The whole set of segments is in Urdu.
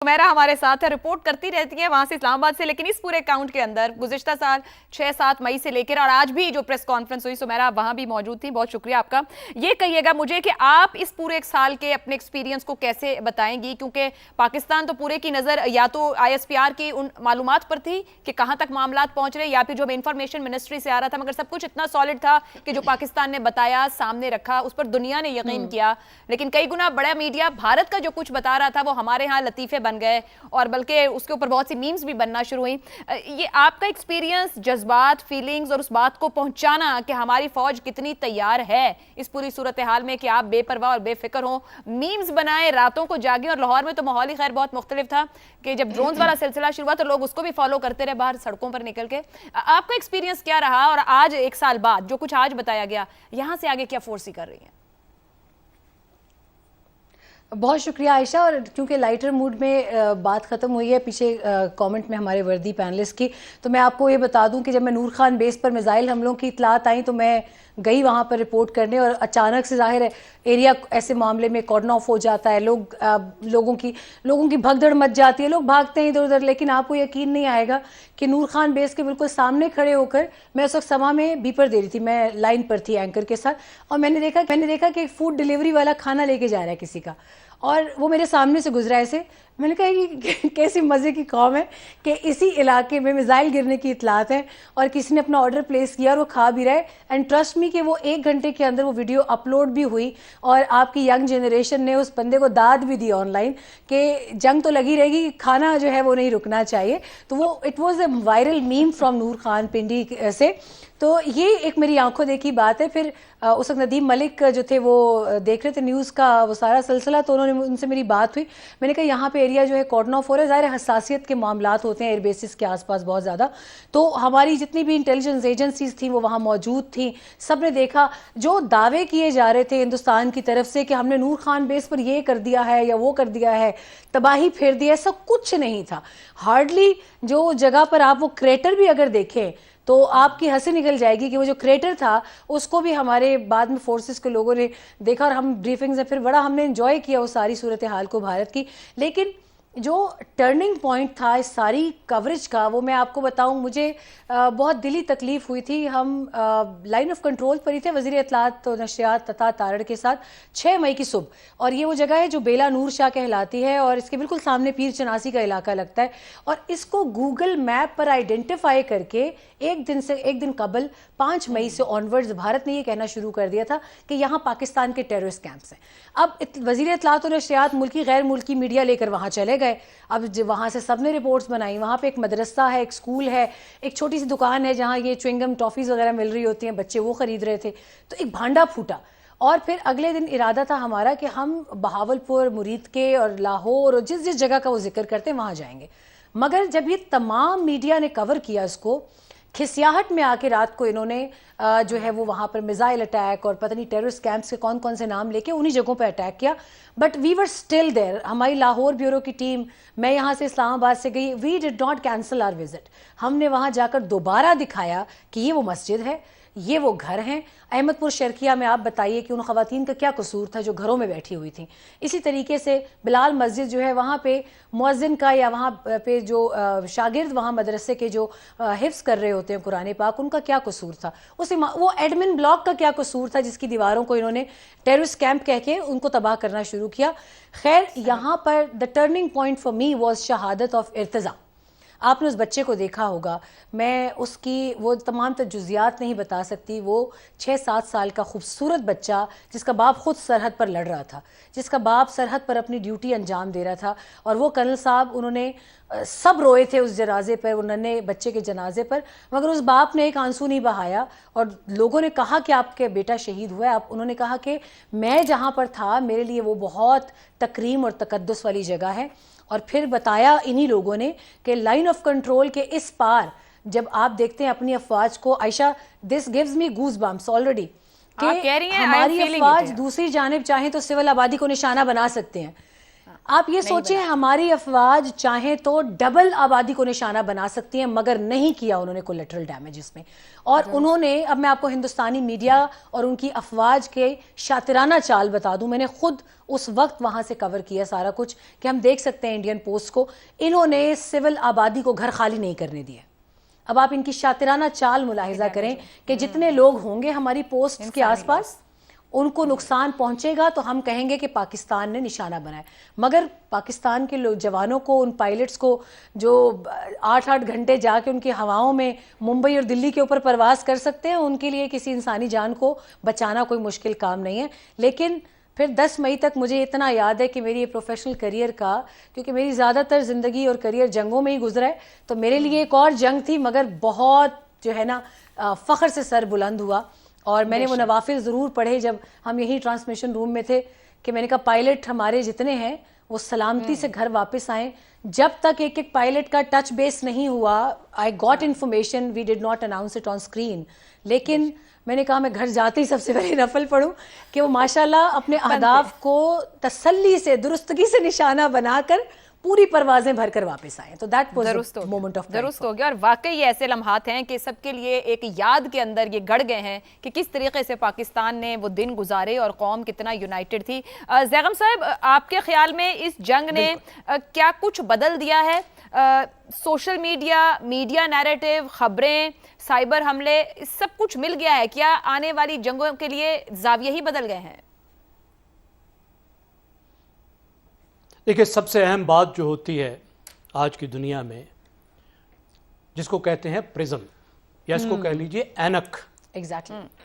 میرا ہمارے ساتھ ہے, رپورٹ کرتی رہتی ہے وہاں سے اسلام آباد سے, لیکن اس پورے اکاؤنٹ کے اندر گزشتہ سال 6-7 مئی سے لے کر اور آج بھی جو پریس کانفرنس ہوئی سمیرا وہاں بھی موجود تھی. بہت شکریہ آپ کا. یہ کہیے گا مجھے کہ آپ اس پورے ایک سال کے اپنے ایکسپیرینس کو کیسے بتائیں گی, کیونکہ پاکستان تو پورے کی نظر یا تو ISPR کی ان معلومات پر تھی کہ کہاں تک معاملات پہنچ رہے, یا پھر جو انفارمیشن منسٹری سے آ رہا تھا, مگر سب کچھ اتنا سالڈ تھا کہ جو پاکستان نے بتایا سامنے رکھا اس پر دنیا نے یقین کیا. لیکن کئی گنا بڑا میڈیا بھارت کا جو کچھ بتا رہا تھا وہ ہمارے ہاں لطیفے بن گئے, اور بلکہ اس کے اوپر بہت سی میمز بھی بننا شروع ہوئیں. یہ آپ کا ایکسپیرینس, جذبات, فیلنگز اور اس بات کو پہنچانا کہ ہماری فوج کتنی تیار ہے اس پوری صورتحال میں کہ آپ بے پرواہ اور بے فکر ہوں, میمز بنائیں, راتوں کو جاگیں. اور لاہور میں تو ماحول ہی خیر بہت مختلف تھا کہ جب ڈرونز والا سلسلہ شروع ہوا تو لوگ اس کو بھی فالو کرتے رہے باہر سڑکوں پر نکل کے. آپ کا ایکسپیرینس کیا رہا, اور آج ایک سال بعد جو کچھ آج بتایا گیا یہاں سے آگے کیا فورسی کر رہی ہیں؟ بہت شکریہ عائشہ. اور کیونکہ لائٹر موڈ میں بات ختم ہوئی ہے پیچھے کامنٹ میں ہمارے وردی پینلسٹ کی, تو میں آپ کو یہ بتا دوں کہ جب میں نور خان بیس پر میزائل حملوں کی اطلاعات آئیں تو میں گئی وہاں پر رپورٹ کرنے, اور اچانک سے ظاہر ہے ایریا ایسے معاملے میں کارڈن آف ہو جاتا ہے, لوگوں کی بھگدڑ مچ جاتی ہے, لوگ بھاگتے ہیں ادھر ادھر. لیکن آپ کو یقین نہیں آئے گا کہ نور خان بیس کے بالکل سامنے کھڑے ہو کر میں اس وقت سما میں بیپر دے رہی تھی, میں لائن پر تھی اینکر کے ساتھ, اور میں نے دیکھا کہ ایک فوڈ ڈیلیوری والا کھانا لے کے جا رہا ہے کسی کا, اور وہ میرے سامنے سے گزرا ایسے. میں نے کہا کہ کیسی مزے کی قوم ہے کہ اسی علاقے میں میزائل گرنے کی اطلاعات ہیں اور کسی نے اپنا آرڈر پلیس کیا اور وہ کھا بھی رہا ہے. اینڈ ٹرسٹ می کہ وہ 1 گھنٹے کے اندر وہ ویڈیو اپلوڈ بھی ہوئی, اور آپ کی ینگ جنریشن نے اس بندے کو داد بھی دی آن لائن کہ جنگ تو لگی رہے گی, کھانا جو ہے وہ نہیں رکنا چاہیے. تو وہ it was a viral meme from Noor Khan Pindi سے. تو یہ ایک میری آنکھوں دیکھی بات ہے. پھر اس وقت ندیم ملک جو تھے وہ دیکھ رہے تھے نیوز کا وہ سارا سلسلہ, تو انہوں نے ان سے میری بات ہوئی. میں نے کہا یہاں پہ ایریا جو ہے کارڈن آف ہو رہا ہے, ظاہر حساسیت کے معاملات ہوتے ہیں ایئر بیسز کے آس پاس بہت زیادہ, تو ہماری جتنی بھی انٹیلیجنس ایجنسیز تھیں وہ وہاں موجود تھیں. سب نے دیکھا جو دعوے کیے جا رہے تھے ہندوستان کی طرف سے کہ ہم نے نور خان بیس پر یہ کر دیا ہے یا وہ کر دیا ہے, تباہی پھیر دی, ایسا کچھ نہیں تھا. ہارڈلی جو جگہ پر آپ وہ کریٹر بھی اگر دیکھیں تو آپ کی ہنسی نکل جائے گی کہ وہ جو کریٹر تھا اس کو بھی ہمارے بعد میں فورسز کے لوگوں نے دیکھا, اور ہم بریفنگز میں پھر بڑا ہم نے انجوائے کیا وہ ساری صورتحال کو بھارت کی. لیکن جو ٹرننگ پوائنٹ تھا اس ساری کوریج کا, وہ میں آپ کو بتاؤں, مجھے بہت دلی تکلیف ہوئی تھی. ہم لائن آف کنٹرول پر ہی تھے وزیر اطلاعات و نشریات تتا تارڑ کے ساتھ 6 مئی کی صبح, اور یہ وہ جگہ ہے جو بیلا نور شاہ کہلاتی ہے, اور اس کے بالکل سامنے پیر چناسی کا علاقہ لگتا ہے. اور اس کو گوگل میپ پر آئیڈینٹیفائی کر کے ایک دن قبل 5 مئی سے آنورڈز بھارت نے یہ کہنا شروع کر دیا تھا کہ یہاں پاکستان کے ٹیررسٹ کیمپس ہیں. اب وزیر اطلاعات و نشریات ملکی غیر ملکی میڈیا لے کر وہاں چلے گئے. اب وہاں سے سب نے رپورٹس بنائی. وہاں پہ ایک مدرسہ ہے, ایک اسکول ہے, ایک چھوٹی سی دکان ہے جہاں یہ چوئنگم ٹافیز وغیرہ مل رہی ہوتی ہیں, بچے وہ خرید رہے تھے. تو ایک بھانڈا پھوٹا, اور پھر اگلے دن ارادہ تھا ہمارا کہ ہم بہاولپور, مرید کے اور لاہور اور جس جگہ کا وہ ذکر کرتے ہیں وہاں جائیں گے. مگر جب یہ تمام میڈیا نے کور کیا اس کو, کھسیاہٹ میں آ کے رات کو انہوں نے جو ہے وہ وہاں پر میزائل اٹیک اور پتہ نہیں ٹیررسٹ کیمپس کے کون سے نام لے کے انہی جگہوں پہ اٹیک کیا. But we were still there. ہماری لاہور بیورو کی ٹیم, میں یہاں سے اسلام آباد سے گئی, we did not cancel our visit. ہم نے وہاں جا کر دوبارہ دکھایا کہ یہ وہ مسجد ہے, یہ وہ گھر ہیں. احمد پور شرکیہ میں آپ بتائیے کہ ان خواتین کا کیا قصور تھا جو گھروں میں بیٹھی ہوئی تھیں. اسی طریقے سے بلال مسجد جو ہے وہاں پہ مؤذن کا یا وہاں پہ جو شاگرد وہاں مدرسے کے جو حفظ کر رہے ہوتے ہیں قرآن پاک, ان کا کیا قصور تھا. وہ ایڈمن بلاک کا کیا قصور تھا جس کی دیواروں کو انہوں نے ٹیررسٹ کیمپ کہہ کے ان کو تباہ کرنا شروع کیا. خیر, یہاں پر the turning point for me was شہادت آف ارتضیٰ. آپ نے اس بچے کو دیکھا ہوگا, میں اس کی وہ تمام جزیات نہیں بتا سکتی. وہ 6-7 سال کا خوبصورت بچہ جس کا باپ خود سرحد پر لڑ رہا تھا, جس کا باپ سرحد پر اپنی ڈیوٹی انجام دے رہا تھا, اور وہ کرنل صاحب انہوں نے سب روئے تھے اس جنازے پر, وہ ننھے بچے کے جنازے پر, مگر اس باپ نے ایک آنسو نہیں بہایا. اور لوگوں نے کہا کہ آپ کے بیٹا شہید ہوا ہے. انہوں نے کہا کہ میں جہاں پر تھا میرے لیے وہ بہت تکریم اور تقدس والی جگہ ہے. اور پھر بتایا انہی لوگوں نے کہ لائن آف کنٹرول کے اس پار جب آپ دیکھتے ہیں اپنی افواج کو, Ayesha this gives me goose bumps already, کہ ہماری افواج دوسری جانب چاہیں تو سول آبادی کو نشانہ بنا سکتے ہیں. آپ یہ سوچیں ہماری افواج چاہیں تو ڈبل آبادی کو نشانہ بنا سکتی ہیں، مگر نہیں کیا انہوں نے کولیٹرل ڈیمیجز میں. اور انہوں نے، اب میں آپ کو ہندوستانی میڈیا اور ان کی افواج کے شاطرانہ چال بتا دوں، میں نے خود اس وقت وہاں سے کور کیا سارا کچھ کہ ہم دیکھ سکتے ہیں انڈین پوسٹ کو. انہوں نے سول آبادی کو گھر خالی نہیں کرنے دیا. اب آپ ان کی شاطرانہ چال ملاحظہ کریں کہ جتنے لوگ ہوں گے ہماری پوسٹ کے آس پاس ان کو نقصان پہنچے گا تو ہم کہیں گے کہ پاکستان نے نشانہ بنایا، مگر پاکستان کے جوانوں کو، ان پائلٹس کو جو 8-8 گھنٹے جا کے ان کی ہواؤں میں ممبئی اور دلی کے اوپر پرواز کر سکتے ہیں، ان کے لیے کسی انسانی جان کو بچانا کوئی مشکل کام نہیں ہے. لیکن پھر 10 مئی تک مجھے اتنا یاد ہے کہ میری یہ پروفیشنل کریئر کا، کیونکہ میری زیادہ تر زندگی اور کریئر جنگوں میں ہی گزرا ہے، تو میرے لیے ایک اور جنگ تھی، مگر بہت جو ہے نا فخر سے سر بلند ہوا. اور میں نے وہ نوافل ضرور پڑھے جب ہم یہی ٹرانسمیشن روم میں تھے کہ میں نے کہا پائلٹ ہمارے جتنے ہیں وہ سلامتی سے گھر واپس آئیں. جب تک ایک ایک پائلٹ کا ٹچ بیس نہیں ہوا، I got information, we did not announce it on screen, لیکن میں نے کہا میں گھر جاتے ہی سب سے پہلے نفل پڑھوں کہ وہ ماشاءاللہ اپنے اہداف کو تسلی سے، درستگی سے نشانہ بنا کر پوری پروازیں بھر کر واپس آئے. تو دیٹ واز مومنٹ آف درست ہو گیا. اور واقعی یہ ایسے لمحات ہیں کہ سب کے لیے ایک یاد کے اندر یہ گڑ گئے ہیں کہ کس طریقے سے پاکستان نے وہ دن گزارے اور قوم کتنا یونائٹڈ تھی. زیغم صاحب، آپ کے خیال میں اس جنگ نے کیا کچھ بدل دیا ہے؟ سوشل میڈیا نیریٹو، خبریں، سائبر حملے، سب کچھ مل گیا ہے کیا آنے والی جنگوں کے لیے زاویے ہی بدل گئے ہیں؟ دیکھیے، سب سے اہم بات جو ہوتی ہے آج کی دنیا میں، جس کو کہتے ہیں پرزم، یا اس کو کہہ لیجئے اینک،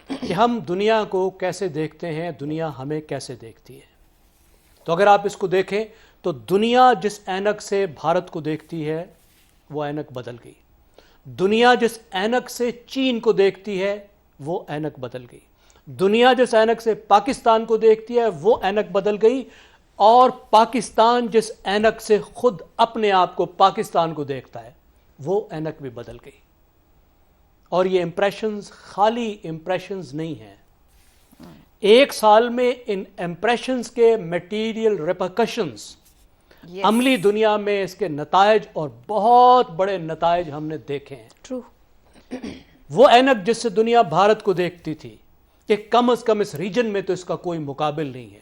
کہ ہم دنیا کو کیسے دیکھتے ہیں، دنیا ہمیں کیسے دیکھتی ہے. تو اگر آپ اس کو دیکھیں تو دنیا جس اینک سے بھارت کو دیکھتی ہے وہ اینک بدل گئی. دنیا جس اینک سے چین کو دیکھتی ہے وہ اینک بدل گئی. دنیا جس اینک سے پاکستان کو دیکھتی ہے وہ اینک بدل گئی. اور پاکستان جس اینک سے خود اپنے آپ کو پاکستان کو دیکھتا ہے وہ اینک بھی بدل گئی. اور یہ امپریشنز خالی امپریشنز نہیں ہیں. ایک سال میں ان امپریشنز کے میٹیریل ریپرکشنز، عملی دنیا میں اس کے نتائج اور بہت بڑے نتائج ہم نے دیکھے ہیں. وہ اینک جس سے دنیا بھارت کو دیکھتی تھی کہ کم از کم اس ریجن میں تو اس کا کوئی مقابل نہیں ہے،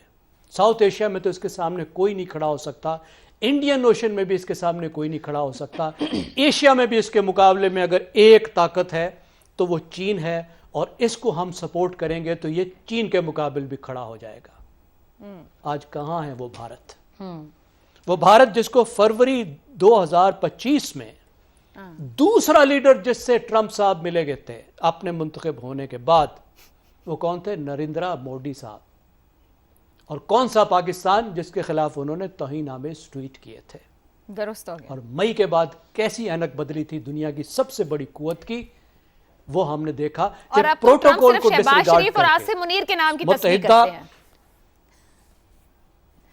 ساؤتھ ایشیا میں تو اس کے سامنے کوئی نہیں کھڑا ہو سکتا، انڈین اوشن میں بھی اس کے سامنے کوئی نہیں کھڑا ہو سکتا، ایشیا میں بھی اس کے مقابلے میں اگر ایک طاقت ہے تو وہ چین ہے، اور اس کو ہم سپورٹ کریں گے تو یہ چین کے مقابل بھی کھڑا ہو جائے گا. آج کہاں ہے وہ بھارت؟ وہ بھارت جس کو فروری 2025 میں دوسرا لیڈر جس سے ٹرمپ صاحب ملے گئے تھے اپنے منتخب ہونے کے بعد، وہ کون تھے؟ نریندرا مودی صاحب. اور کون سا پاکستان جس کے خلاف انہوں نے توہین آمیز ٹویٹ کیے تھے. درست ہو گیا. اور مئی کے بعد کیسی اینک بدلی تھی دنیا کی سب سے بڑی قوت کی، وہ ہم نے دیکھا کہ پروٹوکول کو شہباز شریف اور آصف منیر کے نام کی تصدیق کرتے ہیں.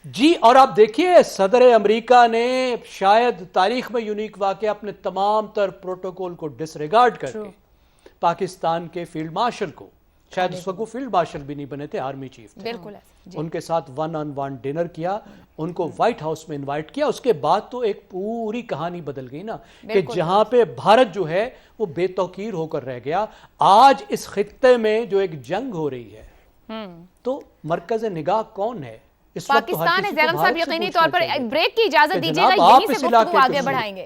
جی، اور آپ دیکھیے صدر امریکہ نے شاید تاریخ میں یونیک واقعہ اپنے تمام تر پروٹوکول کو ڈس ریگارڈ کر کے پاکستان کے فیلڈ مارشل کو، شاید اس وقت وہ فیلڈ مارشل بھی نہیں بنے تھے، آرمی چیف تھے، بالکل ان کے ساتھ 1-on-1 ڈنر کیا، ان کو وائٹ ہاؤس میں انوائٹ کیا. اس کے بعد تو ایک پوری کہانی بدل گئی نا، کہ جہاں پہ بھارت جو ہے وہ بے توقیر ہو کر رہ گیا. آج اس خطے میں جو ایک جنگ ہو رہی ہے تو مرکز نگاہ کون ہے اس وقت؟ پاکستان ہے. زیغم صاحب، یقینی طور پر بریک کی اجازت دیجیے گا، یہیں سے گفتگو آگے بڑھائیں گے.